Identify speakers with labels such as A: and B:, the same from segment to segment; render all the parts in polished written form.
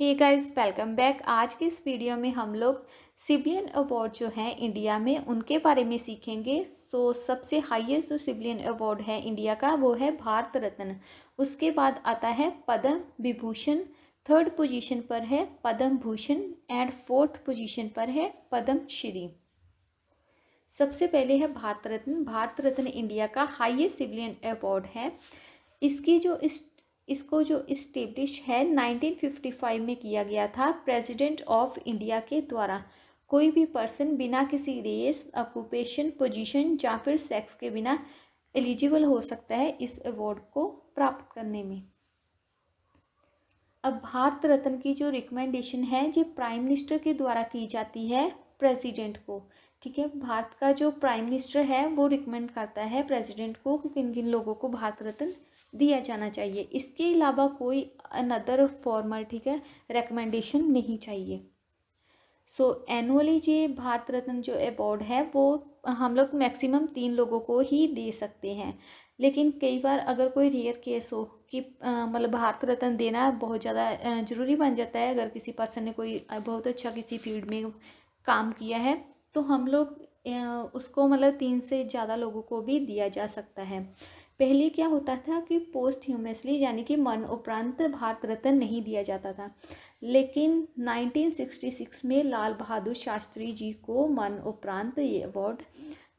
A: Hey guys, welcome back. आज की इस वीडियो में हम लोग सिविलियन अवार्ड जो हैं इंडिया में उनके बारे में सीखेंगे। सबसे हाईएस्ट जो सिविलियन अवार्ड है इंडिया का वो है भारत रत्न। उसके बाद आता है पद्म विभूषण। थर्ड पोजीशन पर है Padma Bhushan and fourth position पर है पद्म श्री। सबसे पहले है भारत रत्न। भारत रत्न इंडिया का हाईएस्ट सिविलियन अवार्ड है। इसकी जो इसको जो इस्टेब्लिश है 1955 में किया गया था प्रेसिडेंट ऑफ इंडिया के द्वारा। कोई भी पर्सन बिना किसी रेस, ऑक्यूपेशन, पोजीशन या फिर सेक्स के बिना एलिजिबल हो सकता है इस अवार्ड को प्राप्त करने में। अब भारत रत्न की जो रिकमेंडेशन है ये प्राइम मिनिस्टर के द्वारा की जाती है प्रेसिडेंट को। ठीक है, भारत का जो प्राइम मिनिस्टर है वो रिकमेंड करता है प्रेसिडेंट को कि किन किन लोगों को भारत रत्न दिया जाना चाहिए। इसके अलावा कोई अनदर फॉर्मल ठीक है रिकमेंडेशन नहीं चाहिए। एनुअली ये भारत रत्न जो अवार्ड है वो हम लोग मैक्सिमम 3 लोगों को ही दे सकते हैं। लेकिन कई बार अगर कोई रेयर केस हो कि मतलब भारत रत्न देना बहुत ज़्यादा ज़रूरी बन जाता है, अगर किसी पर्सन ने कोई बहुत अच्छा किसी फील्ड में काम किया है तो हम लोग उसको मतलब 3 से ज़्यादा लोगों को भी दिया जा सकता है। पहले क्या होता था कि पोस्ट ह्यूमसली यानी कि मरणोपरांत भारत रत्न नहीं दिया जाता था, लेकिन 1966 में लाल बहादुर शास्त्री जी को मरणोपरांत ये अवार्ड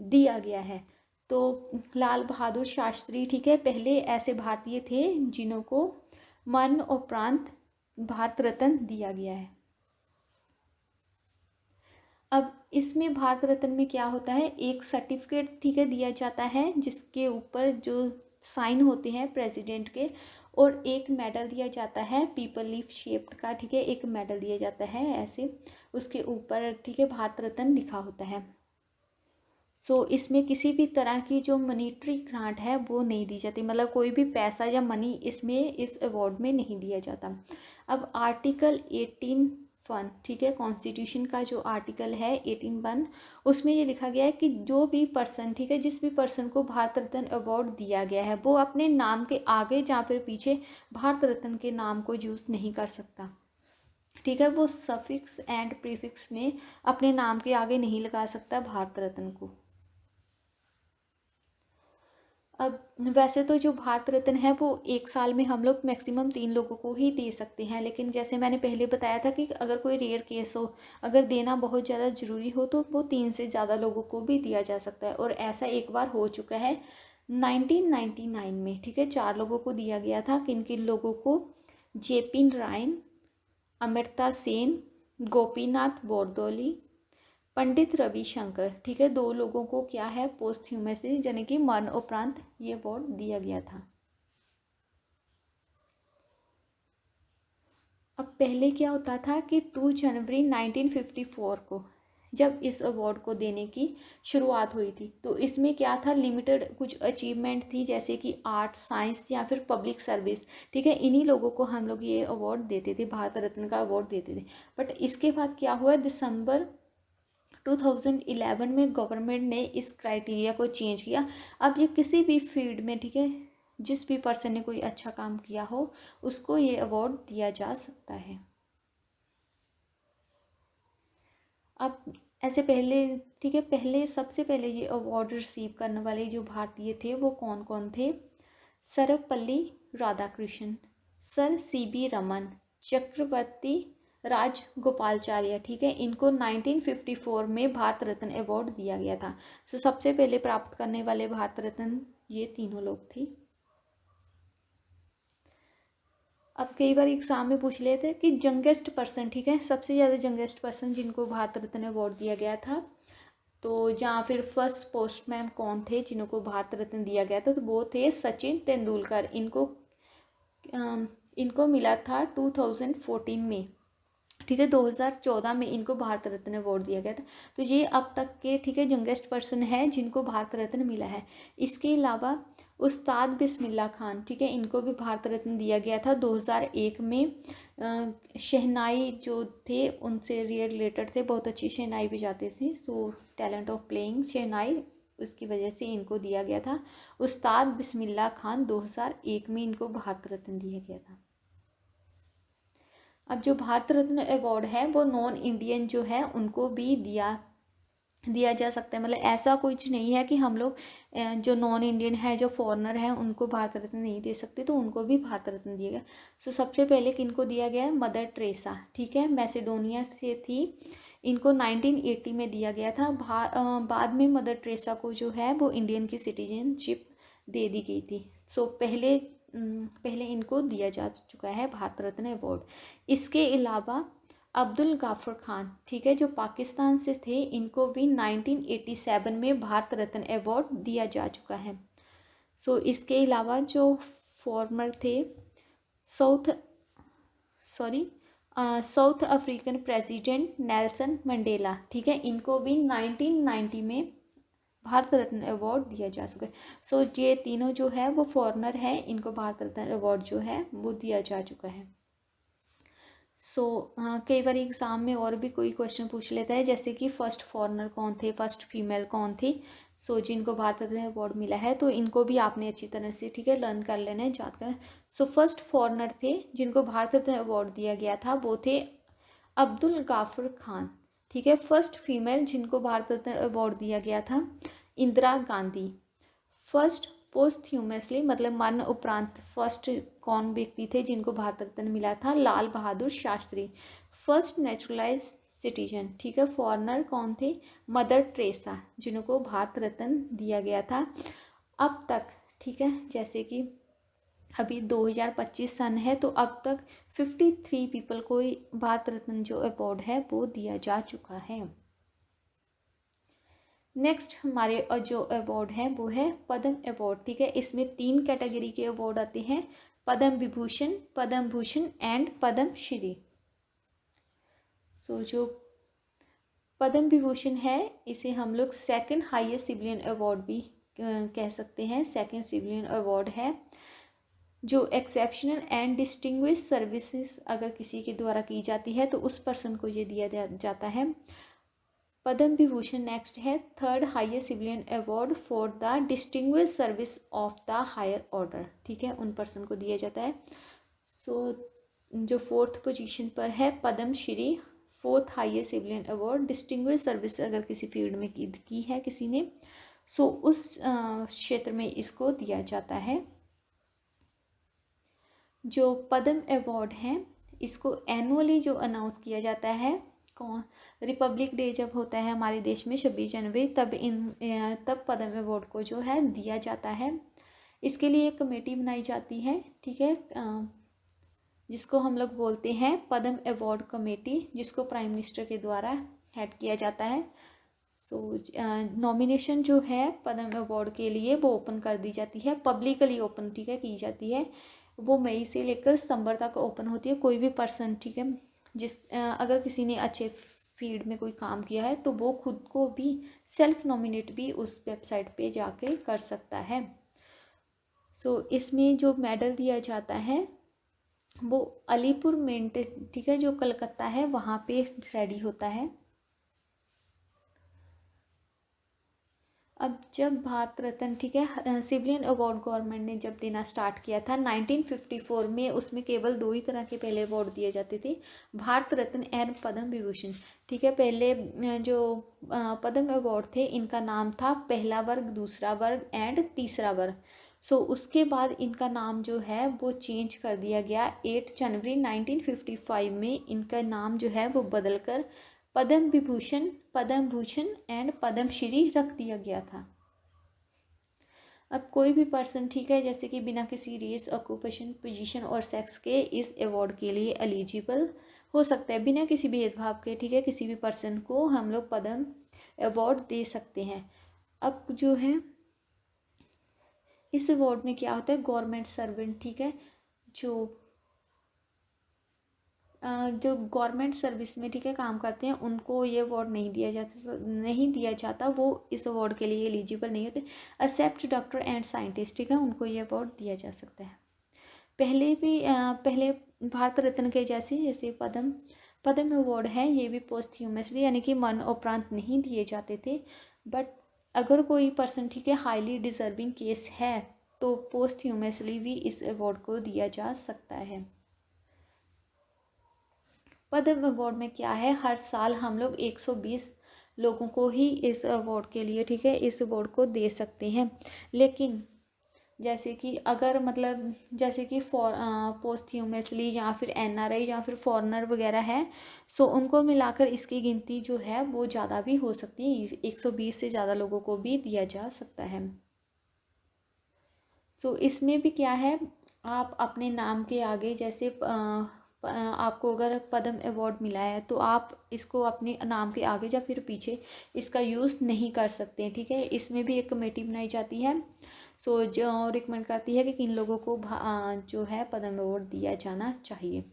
A: दिया गया है। तो लाल बहादुर शास्त्री ठीक है पहले ऐसे भारतीय थे जिन्हों को मरणोपरांत भारत रत्न दिया गया है। अब इसमें भारत रत्न में क्या होता है, एक सर्टिफिकेट ठीक है दिया जाता है जिसके ऊपर जो साइन होते हैं प्रेसिडेंट के, और एक मेडल दिया जाता है पीपल लीफ शेप्ड का। ठीक है, एक मेडल दिया जाता है ऐसे, उसके ऊपर ठीक है भारत रत्न लिखा होता है। इसमें किसी भी तरह की जो मनीटरी ग्रांट है वो नहीं दी जाती, मतलब कोई भी पैसा या मनी इसमें इस अवार्ड में नहीं दिया जाता। अब आर्टिकल 18(1) ठीक है कॉन्स्टिट्यूशन का जो आर्टिकल है 18(1) उसमें ये लिखा गया है कि जो भी पर्सन ठीक है जिस भी पर्सन को भारत रत्न अवार्ड दिया गया है वो अपने नाम के आगे या फिर पीछे भारत रत्न के नाम को यूज़ नहीं कर सकता। ठीक है, वो सफिक्स एंड प्रीफिक्स में अपने नाम के आगे नहीं लगा सकता भारत रत्न को। अब वैसे तो जो भारत रत्न है वो एक साल में हम लोग मैक्सिमम 3 लोगों को ही दे सकते हैं, लेकिन जैसे मैंने पहले बताया था कि अगर कोई रेयर केस हो, अगर देना बहुत ज़्यादा ज़रूरी हो तो वो 3 से ज़्यादा लोगों को भी दिया जा सकता है। और ऐसा एक बार हो चुका है 1999 में। ठीक है, 4 लोगों को दिया गया था। किन किन लोगों को, जेपी नारायण, अमृता सेन, गोपीनाथ बोरदोली, पंडित रविशंकर। ठीक है, 2 लोगों को क्या है पोस्टह्यूमसली यानी कि मरणोपरांत ये अवार्ड दिया गया था। अब पहले क्या होता था कि 2 जनवरी 1954 को जब इस अवार्ड को देने की शुरुआत हुई थी तो इसमें क्या था, लिमिटेड कुछ अचीवमेंट थी जैसे कि आर्ट, साइंस या फिर पब्लिक सर्विस। ठीक है, इन्हीं लोगों को हम लोग ये अवार्ड देते थे, भारत रत्न का अवार्ड देते थे। बट इसके बाद क्या हुआ, दिसंबर 2011 में गवर्नमेंट ने इस क्राइटेरिया को चेंज किया। अब ये किसी भी फील्ड में ठीक है जिस भी पर्सन ने कोई अच्छा काम किया हो उसको ये अवार्ड दिया जा सकता है। अब ऐसे पहले ठीक है, पहले सबसे पहले ये अवार्ड रिसीव करने वाले जो भारतीय थे वो कौन कौन थे, सर्वपल्ली राधाकृष्णन, सर CB रमन, चक्रवर्ती राजगोपालाचार्य। ठीक है, इनको 1954 में भारत रत्न अवार्ड दिया गया था। सबसे पहले प्राप्त करने वाले भारत रत्न ये तीनों लोग थे। अब कई बार एग्जाम में पूछ लेते हैं कि यंगेस्ट पर्सन, ठीक है सबसे ज़्यादा यंगेस्ट पर्सन जिनको भारत रत्न अवार्ड दिया गया था, तो जहाँ फिर फर्स्ट पोस्टमैन कौन थे जिनको भारत रत्न दिया गया था, तो वो थे सचिन तेंदुलकर। इनको मिला था 2014 में। ठीक है, 2014 में इनको भारत रत्न अवार्ड दिया गया था। तो ये अब तक के ठीक है यंगेस्ट पर्सन है जिनको भारत रत्न मिला है। इसके अलावा उस्ताद बिस्मिल्लाह खान, ठीक है इनको भी भारत रत्न दिया गया था 2001 में। शहनाई जो थे उनसे रिलेटेड थे, बहुत अच्छी शहनाई बजाते थे, टैलेंट ऑफ प्लेइंग शहनाई, उसकी वजह से इनको दिया गया था। उस्ताद बिस्मिल्लाह खान 2001 में इनको भारत रत्न दिया गया था। अब जो भारत रत्न अवार्ड है वो नॉन इंडियन जो है उनको भी दिया जा सकता है। मतलब ऐसा कुछ नहीं है कि हम लोग जो नॉन इंडियन है, जो फॉरेनर है, उनको भारत रत्न नहीं दे सकते, तो उनको भी भारत रत्न दिया गया। सो सबसे पहले किनको दिया गया है? मदर टेरेसा, ठीक है, मैसेडोनिया से थी। इनको 1980 में दिया गया था। बाद में मदर टेरेसा को जो है वो इंडियन की सिटीजनशिप दे दी गई थी। सो पहले इनको दिया जा चुका है भारत रत्न अवार्ड। इसके अलावा अब्दुल गाफर खान, ठीक है, जो पाकिस्तान से थे, इनको भी 1987 में भारत रत्न अवार्ड दिया जा चुका है। सो इसके अलावा जो फॉर्मर थे south sorry south African president Nelson Mandela, ठीक है, इनको भी 1990 में भारत रत्न अवार्ड दिया जा सके। सो ये तीनों जो है वो फॉरेनर है, इनको भारत रत्न अवार्ड जो है वो दिया जा चुका है। सो कई बार एग्ज़ाम में और भी कोई क्वेश्चन पूछ लेता है, जैसे कि फर्स्ट फॉरेनर कौन थे, फर्स्ट फीमेल कौन थी। सो जिनको भारत रत्न अवार्ड मिला है तो इनको भी आपने अच्छी तरह से, ठीक है, लर्न कर लेना है, याद करना। सो फर्स्ट फॉरेनर थे जिनको भारत रत्न अवार्ड दिया गया था वो थे अब्दुल गाफर खान, ठीक है। फर्स्ट फीमेल जिनको भारत रत्न अवार्ड दिया गया था इंदिरा गांधी। फर्स्ट पोस्टह्यूमसली मतलब मरण उपरांत फर्स्ट कौन व्यक्ति थे जिनको भारत रत्न मिला था? Lal Bahadur Shastri. First neutralise citizen, ठीक है, फॉरेनर कौन थे? मदर टेरेसा, जिनको भारत रत्न दिया गया था। अब तक, ठीक है, जैसे कि अभी 2025 सन है तो अब तक 53 पीपल को भारत रत्न जो अवार्ड है वो दिया जा चुका है। नेक्स्ट हमारे जो अवार्ड है वो है पद्म अवार्ड, ठीक है। इसमें 3 कैटेगरी के अवार्ड आते हैं, पद्म भूषण एंड पद्म श्री। सो जो पद्म विभूषण है इसे हम लोग सेकंड हाईएस्ट सिविलियन अवार्ड भी कह सकते हैं। सेकंड सिविलियन अवार्ड है जो एक्सेप्शनल एंड डिस्टिंग्विश सर्विसेज अगर किसी के द्वारा की जाती है तो उस पर्सन को ये दिया जाता है। पद्म विभूषण नेक्स्ट है third highest civilian award for the distinguish service of the higher order, ठीक है, उन पर्सन को दिया जाता है। सो जो फोर्थ पोजीशन पर है Padma Shri, fourth highest civilian award, distinguished service अगर किसी फील्ड में की है किसी ने, सो उस क्षेत्र में इसको दिया जाता है। जो पद्म अवार्ड है इसको एनुअली जो अनाउंस किया जाता है, कौन, रिपब्लिक डे जब होता है हमारे देश में 26 जनवरी, तब पद्म अवार्ड को जो है दिया जाता है। इसके लिए एक कमेटी बनाई जाती है, ठीक है, जिसको हम लोग बोलते हैं पद्म अवार्ड कमेटी, जिसको प्राइम मिनिस्टर के द्वारा हेड किया जाता है। सो नॉमिनेशन जो है पद्म अवार्ड के लिए वो ओपन कर दी जाती है, पब्लिकली ओपन, ठीक है, की जाती है। वो मई से लेकर सितंबर तक ओपन होती है। कोई भी पर्सन, ठीक है, अगर किसी ने अच्छे फील्ड में कोई काम किया है तो वो खुद को भी सेल्फ नॉमिनेट भी उस वेबसाइट पे जाके कर सकता है। सो इसमें जो मेडल दिया जाता है वो अलीपुर मिंट, ठीक है, जो कलकत्ता है वहाँ पे रेडी होता है। अब जब भारत रत्न, ठीक है, सिविलियन अवार्ड गवर्नमेंट ने जब देना स्टार्ट किया था 1954 में, उसमें केवल 2 ही तरह के पहले अवार्ड दिए जाते थे, भारत रत्न एंड पद्म विभूषण, ठीक है। पहले जो पद्म अवार्ड थे इनका नाम था पहला वर्ग, दूसरा वर्ग एंड तीसरा वर्ग। सो उसके बाद इनका नाम जो है वो चेंज कर दिया गया 8 जनवरी 1955 में। इनका नाम जो है वो बदल कर पद्म भूषण एंड पद्म श्री रख दिया गया था। अब कोई भी पर्सन, ठीक है, जैसे कि बिना किसी रेस, ऑक्यूपेशन, पोजीशन और सेक्स के इस अवार्ड के लिए एलिजिबल हो सकता है, बिना किसी भेदभाव के, ठीक है, किसी भी पर्सन को हम लोग पद्म अवार्ड दे सकते हैं। अब जो है इस अवार्ड में क्या होता है, गवर्नमेंट सर्वेंट, ठीक है, जो गवर्नमेंट सर्विस में, ठीक है, काम करते हैं उनको ये अवार्ड नहीं दिया जाता, वो इस अवार्ड के लिए एलिजिबल नहीं होते। एक्सेप्ट डॉक्टर एंड साइंटिस्ट, ठीक है, उनको ये अवार्ड दिया जा सकता है। पहले भारत रत्न के जैसे पद्म अवार्ड है ये भी पोस्टह्यूमसली यानी कि मरण उपरांत नहीं दिए जाते थे, बट अगर कोई पर्सन, ठीक है, हाईली डिजर्विंग केस है तो पोस्टह्यूमसली भी इस अवार्ड को दिया जा सकता है। पद्म अवार्ड में क्या है, हर साल हम लोग 120 लोगों को ही इस अवार्ड के लिए, ठीक है, इस अवार्ड को दे सकते हैं। लेकिन जैसे कि अगर मतलब जैसे कि पोस्ट्यूमसली या फिर एनआरआई या फिर फॉरेनर वगैरह है, सो उनको मिलाकर इसकी गिनती जो है वो ज़्यादा भी हो सकती है, 120 से ज़्यादा लोगों को भी दिया जा सकता है। सो इसमें भी क्या है, आप अपने नाम के आगे जैसे आपको अगर पद्म अवार्ड मिला है तो आप इसको अपने नाम के आगे या फिर पीछे इसका यूज़ नहीं कर सकते, ठीक है। इसमें भी एक कमेटी बनाई जाती है, सो जो रिकमेंड करती है कि किन लोगों को जो है पद्म अवार्ड दिया जाना चाहिए,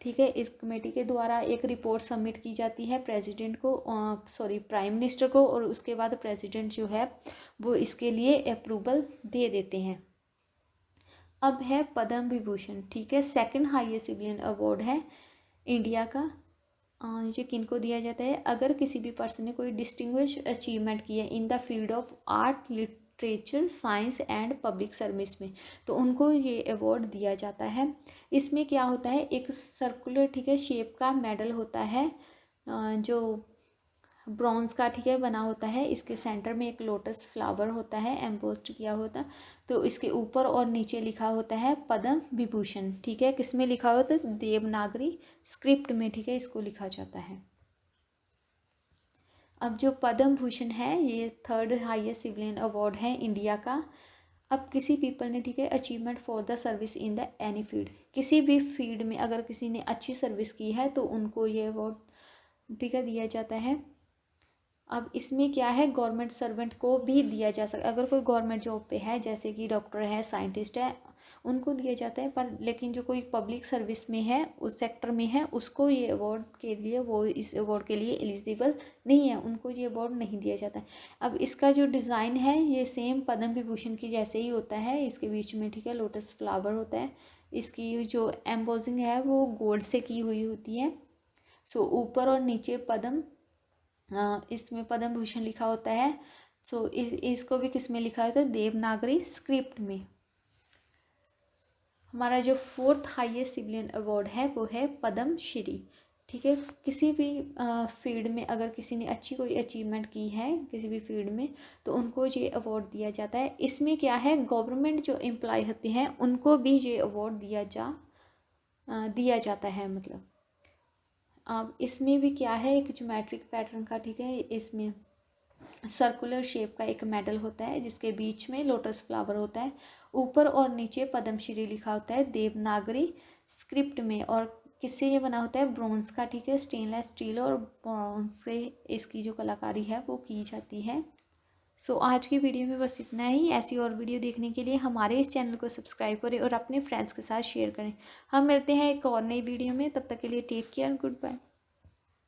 A: ठीक है। इस कमेटी के द्वारा एक रिपोर्ट सबमिट की जाती है प्रेसिडेंट को, सॉरी प्राइम मिनिस्टर को, और उसके बाद प्रेसिडेंट जो है वो इसके लिए अप्रूवल दे देते हैं। अब है पद्म विभूषण, ठीक है, सेकंड हाईएस्ट सिविलियन अवार्ड है इंडिया का। ये किन को दिया जाता है, अगर किसी भी पर्सन ने कोई डिस्टिंग्विश अचीवमेंट की है in the field of art, literature, science and public service में, तो उनको ये अवार्ड दिया जाता है। इसमें क्या होता है, एक सर्कुलर, ठीक है, शेप का मेडल होता है, जो ब्रॉन्ज का, ठीक है, बना होता है। इसके सेंटर में एक लोटस फ्लावर होता है एम्बोस्ड किया होता, तो इसके ऊपर और नीचे लिखा होता है पद्म विभूषण, ठीक है। किस में लिखा होता है, देवनागरी स्क्रिप्ट में, ठीक है, इसको लिखा जाता है। अब जो पद्म भूषण है ये थर्ड हाईएस्ट सिविलियन अवार्ड है इंडिया का। अब किसी पीपल ने, ठीक है, achievement for the service in the any field, किसी भी फील्ड में अगर किसी ने अच्छी सर्विस की है तो उनको ये अवार्ड, ठीक है, दिया जाता है। अब इसमें क्या है, गवर्नमेंट सर्वेंट को भी दिया जा सकता है, अगर कोई गवर्नमेंट जॉब पे है जैसे कि डॉक्टर है, साइंटिस्ट है, उनको दिया जाता है। पर लेकिन जो कोई पब्लिक सर्विस में है, उस सेक्टर में है, उसको ये अवार्ड के लिए, वो इस अवार्ड के लिए एलिजिबल नहीं है, उनको ये अवार्ड नहीं दिया जाता है। अब इसका जो डिज़ाइन है ये सेम पद्म विभूषण की जैसे ही होता है, इसके बीच में, ठीक है, लोटस फ्लावर होता है। इसकी जो एम्बोजिंग है वो गोल्ड से की हुई होती है। सो ऊपर और नीचे पद्म, इसमें पद्म भूषण लिखा होता है। सो इसको भी किस में लिखा होता है, देवनागरी स्क्रिप्ट में। हमारा जो फोर्थ हाईएस्ट सिविलियन अवार्ड है वो है पद्म श्री, ठीक है। किसी भी फील्ड में अगर किसी ने अच्छी कोई अचीवमेंट की है किसी भी फील्ड में, तो उनको ये अवार्ड दिया जाता है। इसमें क्या है, गवर्नमेंट जो एम्प्लॉय होते हैं उनको भी ये अवार्ड दिया जाता है, मतलब। अब इसमें भी क्या है, एक ज्योमेट्रिक पैटर्न का, ठीक है, इसमें सर्कुलर शेप का एक मेडल होता है जिसके बीच में लोटस फ्लावर होता है। ऊपर और नीचे पद्मश्री लिखा होता है देवनागरी स्क्रिप्ट में, और किससे ये बना होता है, ब्रॉन्ज का, ठीक है, स्टेनलेस स्टील और ब्रॉन्ज से इसकी जो कलाकारी है वो की जाती है। सो आज की वीडियो में बस इतना ही। ऐसी और वीडियो देखने के लिए हमारे इस चैनल को सब्सक्राइब करें और अपने फ्रेंड्स के साथ शेयर करें। हम मिलते हैं एक और नई वीडियो में, तब तक के लिए टेक केयर, गुड बाय।